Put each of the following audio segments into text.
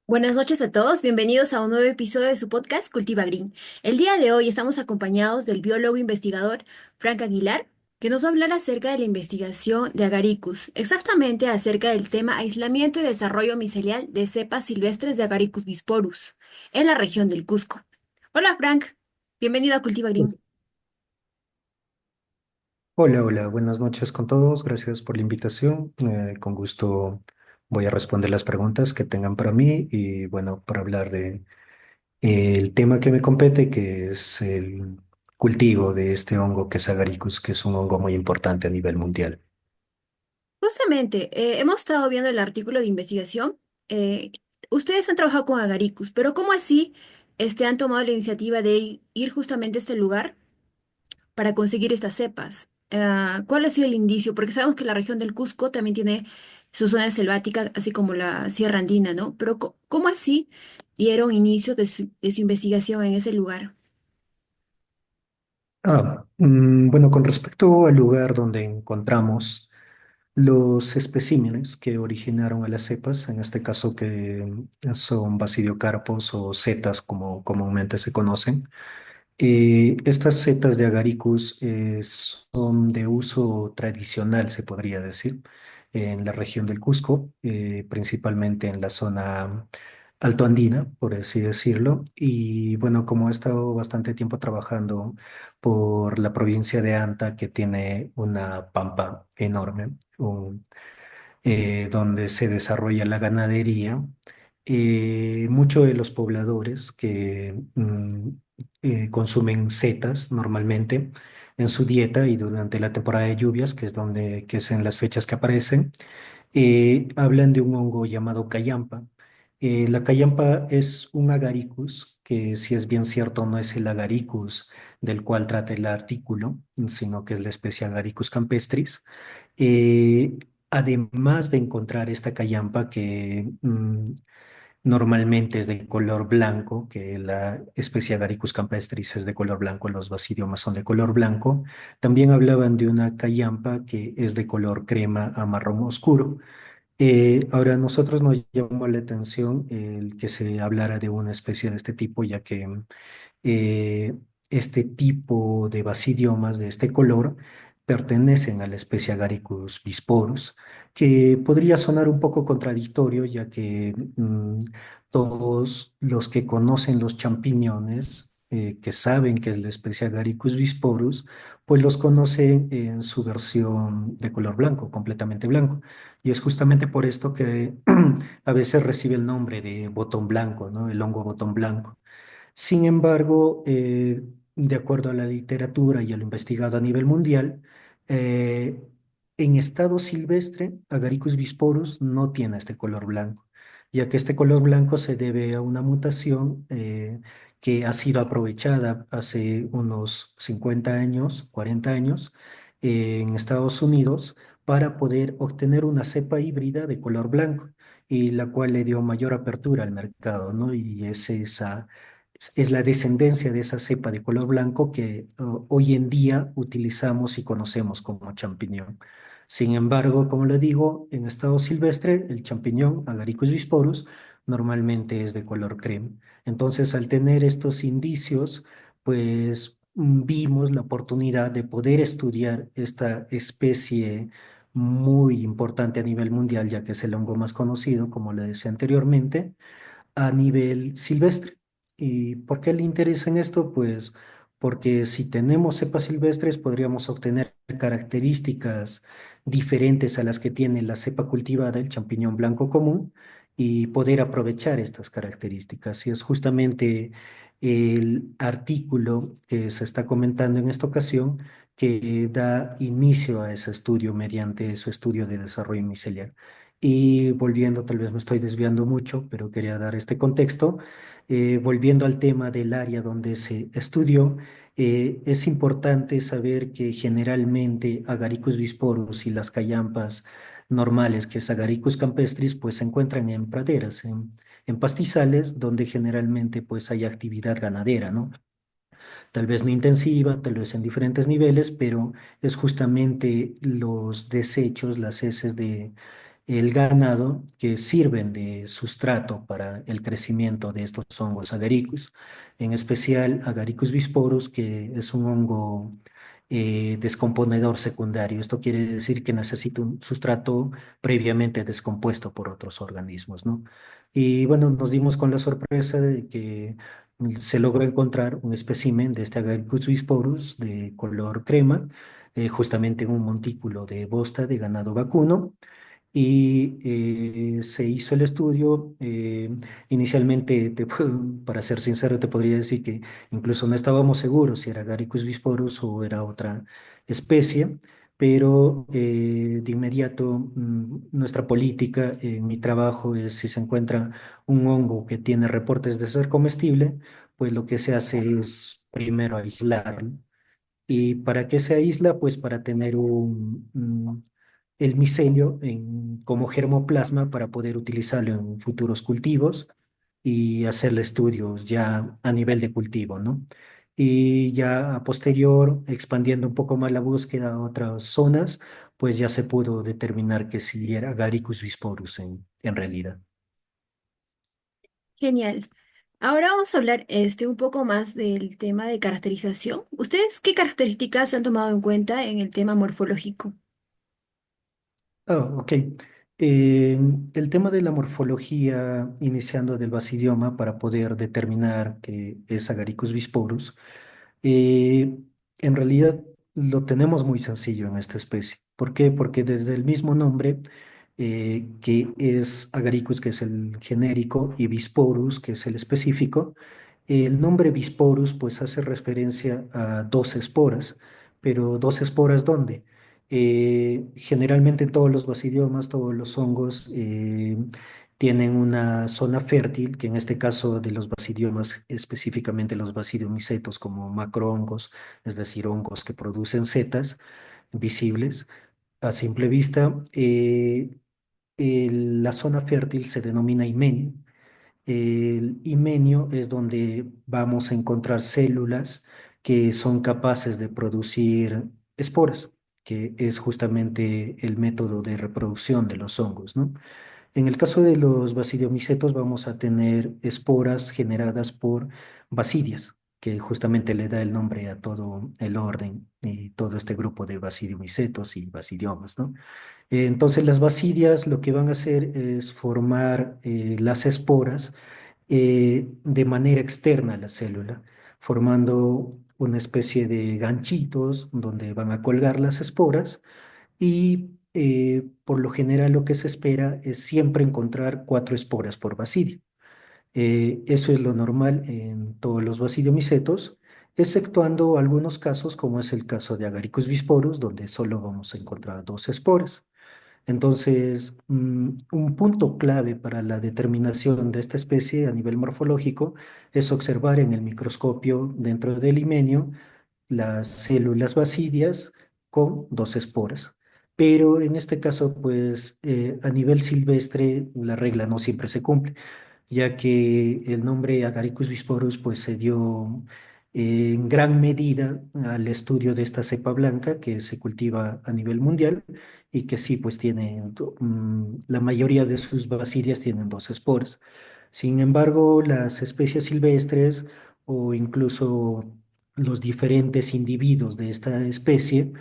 Buenas noches a todos, bienvenidos a un nuevo episodio de su podcast Cultiva Green. El día de hoy estamos acompañados del biólogo investigador Frank Aguilar, que nos va a hablar acerca de la investigación de Agaricus, exactamente acerca del tema aislamiento y desarrollo micelial de cepas silvestres de Agaricus bisporus en la región del Cusco. Hola Frank, bienvenido a Cultiva Green. Hola, hola, buenas noches con todos. Gracias por la invitación. Con gusto voy a responder las preguntas que tengan para mí y bueno, para hablar de el tema que me compete, que es el cultivo de este hongo que es Agaricus, que es un hongo muy importante a nivel mundial. Justamente, hemos estado viendo el artículo de investigación. eh, Ustedes han trabajado con Agaricus, pero ¿cómo así han tomado la iniciativa de ir justamente a este lugar para conseguir estas cepas? ¿Cuál ha sido el indicio? Porque sabemos que la región del Cusco también tiene su zona selvática, así como la Sierra Andina, ¿no? Pero ¿cómo así dieron inicio de su investigación en ese lugar? Bueno, con respecto al lugar donde encontramos los especímenes que originaron a las cepas, en este caso que son basidiocarpos o setas como comúnmente se conocen. Estas setas de Agaricus son de uso tradicional, se podría decir, en la región del Cusco, principalmente en la zona altoandina, por así decirlo. Y bueno, como he estado bastante tiempo trabajando por la provincia de Anta, que tiene una pampa enorme, donde se desarrolla la ganadería. Muchos de los pobladores que consumen setas normalmente en su dieta y durante la temporada de lluvias, que es en las fechas que aparecen, hablan de un hongo llamado cayampa. La cayampa es un agaricus que, si es bien cierto, no es el agaricus del cual trata el artículo, sino que es la especie Agaricus campestris. Eh, Además de encontrar esta cayampa que normalmente es de color blanco, que la especie Agaricus campestris es de color blanco, los basidiomas son de color blanco, también hablaban de una cayampa que es de color crema a marrón oscuro. Ahora, a nosotros nos llamó la atención el que se hablara de una especie de este tipo, ya que eh, este tipo de basidiomas de este color pertenecen a la especie Agaricus bisporus, que podría sonar un poco contradictorio, ya que todos los que conocen los champiñones, que saben que es la especie Agaricus bisporus, pues los conocen en su versión de color blanco, completamente blanco. Y es justamente por esto que a veces recibe el nombre de botón blanco, ¿no? El hongo botón blanco. Sin embargo, de acuerdo a la literatura y a lo investigado a nivel mundial, eh, en estado silvestre, Agaricus bisporus no tiene este color blanco, ya que este color blanco se debe a una mutación que ha sido aprovechada hace unos 50 años, 40 años, en Estados Unidos para poder obtener una cepa híbrida de color blanco y la cual le dio mayor apertura al mercado, ¿no? Y es esa es la descendencia de esa cepa de color blanco que hoy en día utilizamos y conocemos como champiñón. Sin embargo, como le digo, en estado silvestre, el champiñón Agaricus bisporus normalmente es de color crema. Entonces, al tener estos indicios, pues vimos la oportunidad de poder estudiar esta especie muy importante a nivel mundial, ya que es el hongo más conocido, como le decía anteriormente, a nivel silvestre. ¿Y por qué le interesa en esto? Pues porque si tenemos cepas silvestres podríamos obtener características diferentes a las que tiene la cepa cultivada, el champiñón blanco común, y poder aprovechar estas características. Y es justamente el artículo que se está comentando en esta ocasión que da inicio a ese estudio mediante su estudio de desarrollo micelial. Y volviendo, tal vez me estoy desviando mucho, pero quería dar este contexto. Volviendo al tema del área donde se estudió, es importante saber que generalmente Agaricus bisporus y las cayampas normales, que es Agaricus campestris, pues se encuentran en praderas, en pastizales, donde generalmente pues hay actividad ganadera, ¿no? Tal vez no intensiva, tal vez en diferentes niveles, pero es justamente los desechos, las heces el ganado que sirven de sustrato para el crecimiento de estos hongos agaricus, en especial Agaricus bisporus, que es un hongo descomponedor secundario. Esto quiere decir que necesita un sustrato previamente descompuesto por otros organismos, ¿no? Y bueno, nos dimos con la sorpresa de que se logró encontrar un espécimen de este Agaricus bisporus de color crema, justamente en un montículo de bosta de ganado vacuno y se hizo el estudio. Inicialmente, para ser sincero, te podría decir que incluso no estábamos seguros si era Agaricus bisporus o era otra especie, pero de inmediato nuestra política en mi trabajo es si se encuentra un hongo que tiene reportes de ser comestible, pues lo que se hace es primero aislarlo. ¿Y para qué se aísla? Pues para tener el micelio como germoplasma para poder utilizarlo en futuros cultivos y hacerle estudios ya a nivel de cultivo, ¿no? Y ya a posterior, expandiendo un poco más la búsqueda a otras zonas, pues ya se pudo determinar que sí era Agaricus bisporus en realidad. Genial. Ahora vamos a hablar un poco más del tema de caracterización. ¿Ustedes qué características han tomado en cuenta en el tema morfológico? Ah, ok. El tema de la morfología, iniciando del basidioma para poder determinar que es Agaricus bisporus, eh, en realidad lo tenemos muy sencillo en esta especie. ¿Por qué? Porque desde el mismo nombre, que es Agaricus, que es el genérico, y Bisporus, que es el específico, el nombre Bisporus pues hace referencia a dos esporas, pero dos esporas ¿dónde? Generalmente en todos los basidiomas, todos los hongos tienen una zona fértil, que en este caso de los basidiomas, específicamente los basidiomicetos como macrohongos, es decir, hongos que producen setas visibles a simple vista, la zona fértil se denomina himenio. El himenio es donde vamos a encontrar células que son capaces de producir esporas, que es justamente el método de reproducción de los hongos, ¿no? En el caso de los basidiomicetos vamos a tener esporas generadas por basidias, que justamente le da el nombre a todo el orden y todo este grupo de basidiomicetos y basidiomas, ¿no? Entonces las basidias lo que van a hacer es formar las esporas de manera externa a la célula, formando una especie de ganchitos donde van a colgar las esporas y por lo general lo que se espera es siempre encontrar cuatro esporas por basidio. Eso es lo normal en todos los basidiomicetos, exceptuando algunos casos como es el caso de Agaricus bisporus, donde solo vamos a encontrar dos esporas. Entonces, un punto clave para la determinación de esta especie a nivel morfológico es observar en el microscopio dentro del himenio las células basidias con dos esporas. Pero en este caso, pues a nivel silvestre, la regla no siempre se cumple, ya que el nombre Agaricus bisporus pues se dio en gran medida al estudio de esta cepa blanca que se cultiva a nivel mundial y que sí pues tiene, la mayoría de sus basidias tienen dos esporas. Sin embargo, las especies silvestres o incluso los diferentes individuos de esta especie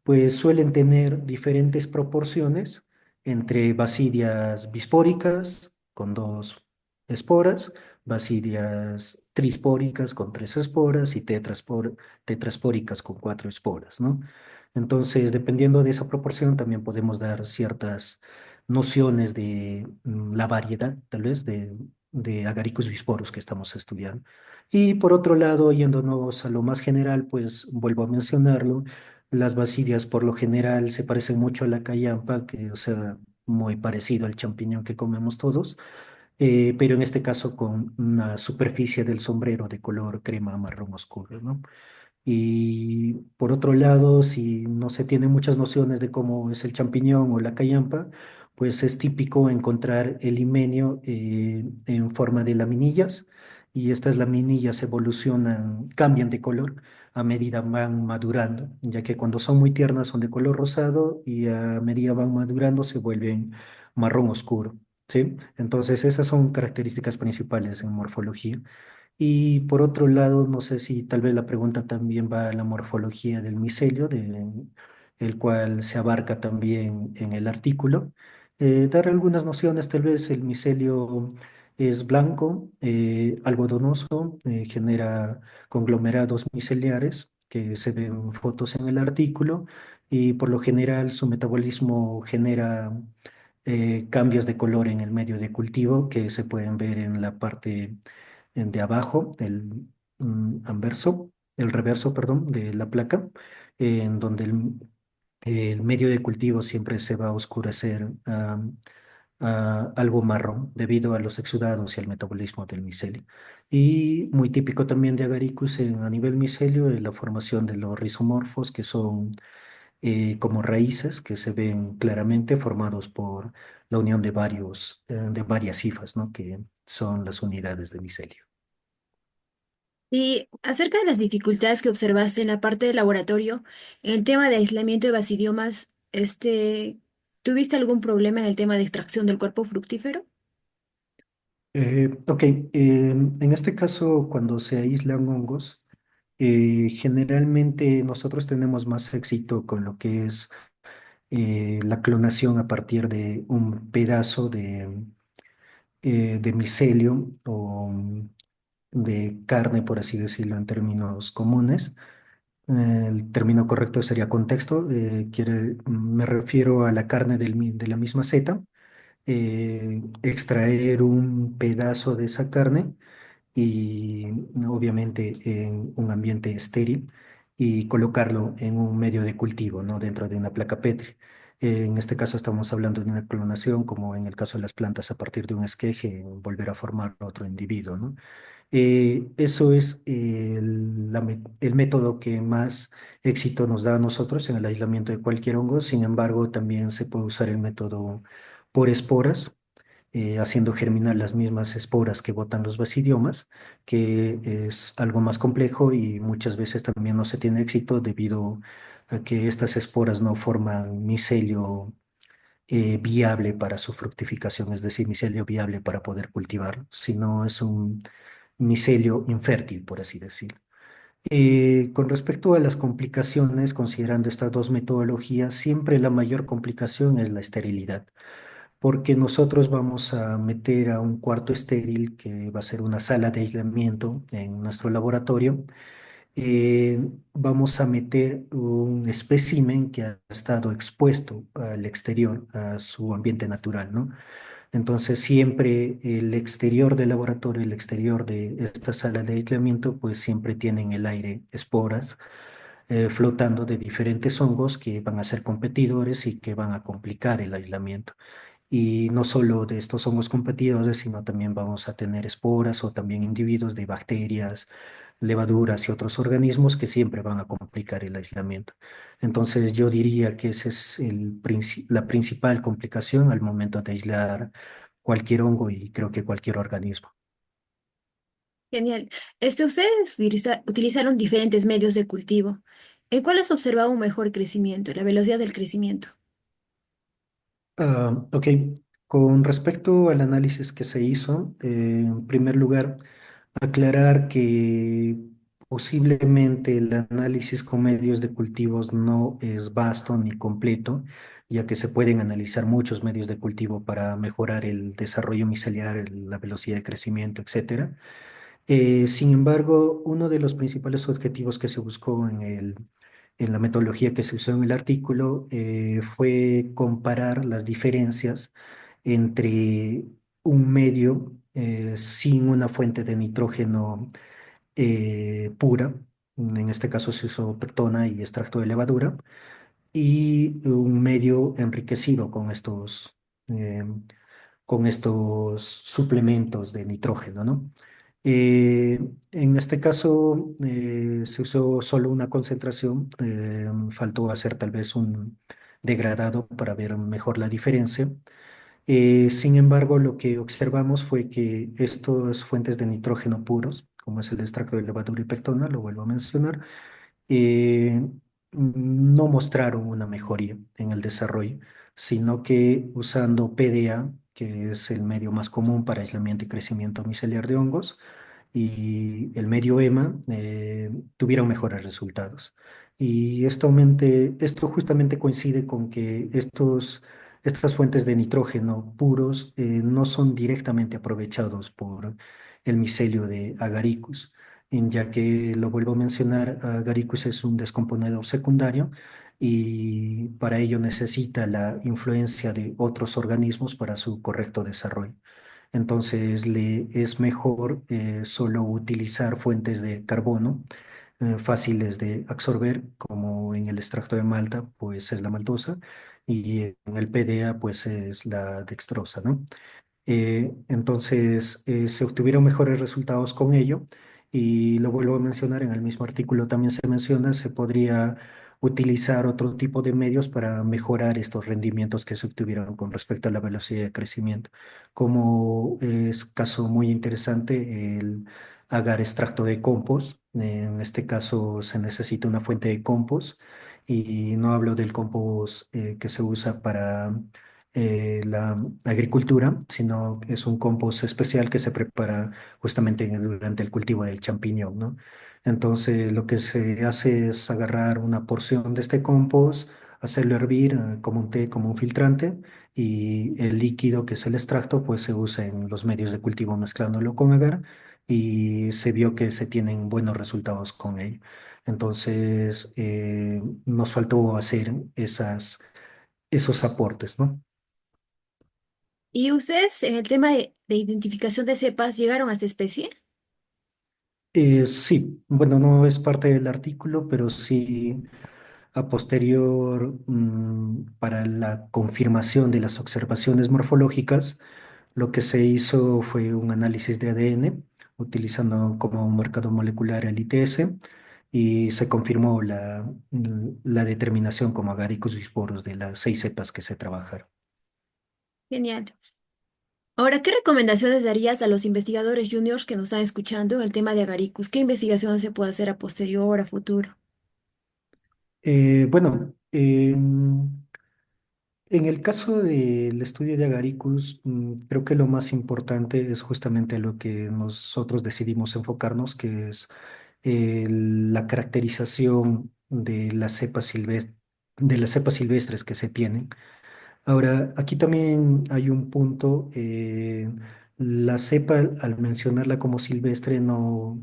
pues suelen tener diferentes proporciones entre basidias bispóricas con dos esporas, basidias trispóricas con tres esporas y tetraspóricas con cuatro esporas, ¿no? Entonces, dependiendo de esa proporción, también podemos dar ciertas nociones de la variedad, tal vez, de Agaricus bisporus que estamos estudiando. Y por otro lado, yéndonos a lo más general, pues vuelvo a mencionarlo, las basidias por lo general se parecen mucho a la cayampa, que o sea, muy parecido al champiñón que comemos todos, pero en este caso con una superficie del sombrero de color crema marrón oscuro, ¿no? Y por otro lado, si no se tienen muchas nociones de cómo es el champiñón o la cayampa, pues es típico encontrar el himenio en forma de laminillas y estas laminillas evolucionan, cambian de color a medida van madurando, ya que cuando son muy tiernas son de color rosado y a medida van madurando se vuelven marrón oscuro, ¿sí? Entonces, esas son características principales en morfología. Y por otro lado, no sé si tal vez la pregunta también va a la morfología del micelio, el cual se abarca también en el artículo. Dar algunas nociones, tal vez el micelio es blanco, algodonoso, genera conglomerados miceliares que se ven en fotos en el artículo y por lo general su metabolismo genera cambios de color en el medio de cultivo que se pueden ver en la parte de abajo, el reverso, perdón, de la placa, en donde el medio de cultivo siempre se va a oscurecer a algo marrón debido a los exudados y al metabolismo del micelio. Y muy típico también de Agaricus a nivel micelio es la formación de los rizomorfos, que son como raíces que se ven claramente formados por la unión de varias hifas, ¿no? Que son las unidades de micelio. Y acerca de las dificultades que observaste en la parte del laboratorio, en el tema de aislamiento de basidiomas, ¿tuviste algún problema en el tema de extracción del cuerpo fructífero? Ok, en este caso, cuando se aíslan hongos, generalmente nosotros tenemos más éxito con lo que es la clonación a partir de un pedazo de micelio o de carne, por así decirlo, en términos comunes. El término correcto sería contexto. Me refiero a la carne de la misma seta. Extraer un pedazo de esa carne y obviamente en un ambiente estéril y colocarlo en un medio de cultivo, ¿no? Dentro de una placa Petri. En este caso estamos hablando de una clonación, como en el caso de las plantas, a partir de un esqueje, volver a formar otro individuo, ¿no? Eso es el método que más éxito nos da a nosotros en el aislamiento de cualquier hongo. Sin embargo, también se puede usar el método por esporas, haciendo germinar las mismas esporas que botan los basidiomas, que es algo más complejo y muchas veces también no se tiene éxito debido a que estas esporas no forman micelio viable para su fructificación, es decir, micelio viable para poder cultivarlo, sino es un micelio infértil, por así decirlo. Con respecto a las complicaciones, considerando estas dos metodologías, siempre la mayor complicación es la esterilidad, porque nosotros vamos a meter a un cuarto estéril que va a ser una sala de aislamiento en nuestro laboratorio. Vamos a meter un espécimen que ha estado expuesto al exterior, a su ambiente natural, ¿no? Entonces siempre el exterior del laboratorio, el exterior de esta sala de aislamiento, pues siempre tienen el aire, esporas flotando de diferentes hongos que van a ser competidores y que van a complicar el aislamiento. Y no solo de estos hongos competidores, sino también vamos a tener esporas o también individuos de bacterias, levaduras y otros organismos que siempre van a complicar el aislamiento. Entonces yo diría que esa es la principal complicación al momento de aislar cualquier hongo y creo que cualquier organismo. Genial. Ustedes utilizaron diferentes medios de cultivo. ¿En cuáles observaba un mejor crecimiento, la velocidad del crecimiento? Ok, con respecto al análisis que se hizo, en primer lugar, aclarar que posiblemente el análisis con medios de cultivos no es vasto ni completo, ya que se pueden analizar muchos medios de cultivo para mejorar el desarrollo micelial, la velocidad de crecimiento, etcétera. Sin embargo, uno de los principales objetivos que se buscó en la metodología que se usó en el artículo fue comparar las diferencias entre un medio sin una fuente de nitrógeno pura, en este caso se usó pectona y extracto de levadura, y un medio enriquecido eh, con estos suplementos de nitrógeno, ¿no? Eh, en este caso se usó solo una concentración, faltó hacer tal vez un degradado para ver mejor la diferencia. Sin embargo, lo que observamos fue que estas fuentes de nitrógeno puros, como es el extracto de levadura y pectona, lo vuelvo a mencionar, eh, no mostraron una mejoría en el desarrollo. sino que usando PDA, que es el medio más común para aislamiento y crecimiento micelar de hongos, y el medio EMA tuvieron mejores resultados. Y esto justamente coincide con que estas fuentes de nitrógeno puros no son directamente aprovechados por el micelio de Agaricus, ya que, lo vuelvo a mencionar, Agaricus es un descomponedor secundario y para ello necesita la influencia de otros organismos para su correcto desarrollo. Entonces, le es mejor solo utilizar fuentes de carbono fáciles de absorber, como en el extracto de malta, pues es la maltosa, y en el PDA, pues es la dextrosa, ¿no? Entonces, se obtuvieron mejores resultados con ello y lo vuelvo a mencionar, en el mismo artículo también se menciona, se podría utilizar otro tipo de medios para mejorar estos rendimientos que se obtuvieron con respecto a la velocidad de crecimiento, como es caso muy interesante el agar extracto de compost. En este caso se necesita una fuente de compost y no hablo del compost que se usa para la agricultura, sino que es un compost especial que se prepara justamente durante el cultivo del champiñón, ¿no? Entonces, lo que se hace es agarrar una porción de este compost, hacerlo hervir como un té, como un filtrante, y el líquido, que es el extracto, pues se usa en los medios de cultivo mezclándolo con agar, y se vio que se tienen buenos resultados con ello. Entonces, nos faltó hacer esos aportes, ¿no? ¿Y ustedes en el tema de identificación de cepas llegaron a esta especie? Sí, bueno, no es parte del artículo, pero sí a posterior, para la confirmación de las observaciones morfológicas, lo que se hizo fue un análisis de ADN utilizando como marcador molecular el ITS y se confirmó la determinación como Agaricus bisporus de las 6 cepas que se trabajaron. Genial. Ahora, ¿qué recomendaciones darías a los investigadores juniors que nos están escuchando en el tema de Agaricus? ¿Qué investigación se puede hacer a posterior, a futuro? Bueno, en el caso del estudio de Agaricus, creo que lo más importante es justamente lo que nosotros decidimos enfocarnos, que es la caracterización de las cepas silvestres que se tienen. Ahora, aquí también hay un punto. La cepa, al mencionarla como silvestre, no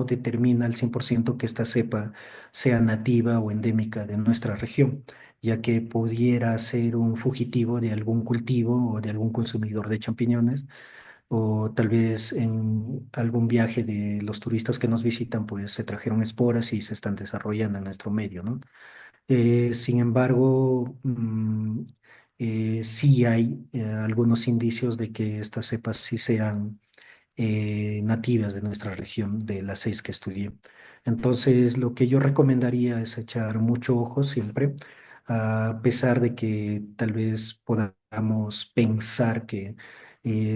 determina al 100% que esta cepa sea nativa o endémica de nuestra región, ya que pudiera ser un fugitivo de algún cultivo o de algún consumidor de champiñones, o tal vez en algún viaje de los turistas que nos visitan, pues se trajeron esporas y se están desarrollando en nuestro medio, ¿no? Sin embargo, sí hay algunos indicios de que estas cepas sí sean nativas de nuestra región, de las 6 que estudié. Entonces, lo que yo recomendaría es echar mucho ojo siempre, a pesar de que tal vez podamos pensar que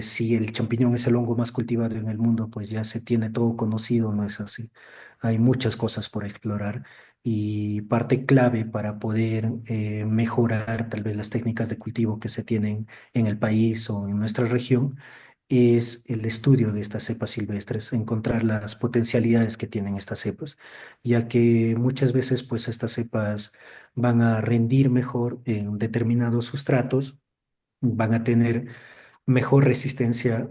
si el champiñón es el hongo más cultivado en el mundo, pues ya se tiene todo conocido, no es así. Hay muchas cosas por explorar y parte clave para poder mejorar tal vez las técnicas de cultivo que se tienen en el país o en nuestra región es el estudio de estas cepas silvestres, encontrar las potencialidades que tienen estas cepas, ya que muchas veces pues estas cepas van a rendir mejor en determinados sustratos, van a tener mejor resistencia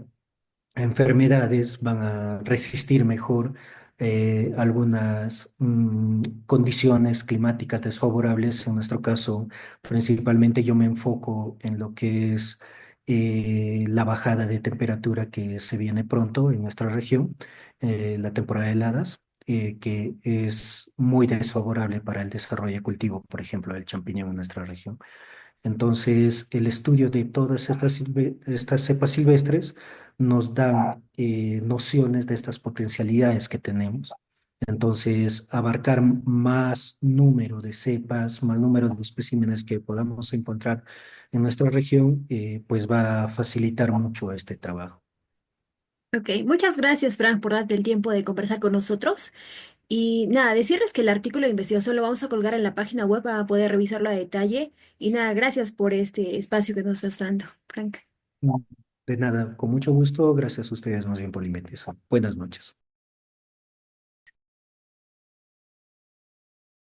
enfermedades, van a resistir mejor algunas condiciones climáticas desfavorables. En nuestro caso, principalmente yo me enfoco en lo que es la bajada de temperatura que se viene pronto en nuestra región, la temporada de heladas. Que es muy desfavorable para el desarrollo de cultivo, por ejemplo, del champiñón en nuestra región. Entonces, el estudio de todas estas cepas silvestres nos dan nociones de estas potencialidades que tenemos. Entonces, abarcar más número de cepas, más número de especímenes que podamos encontrar en nuestra región, pues va a facilitar mucho este trabajo. Ok, muchas gracias, Frank, por darte el tiempo de conversar con nosotros. Y nada, decirles que el artículo de investigación lo vamos a colgar en la página web para poder revisarlo a detalle. Y nada, gracias por este espacio que nos estás dando, Frank. Mm. De nada, con mucho gusto, gracias a ustedes más bien por la invitación. Buenas noches.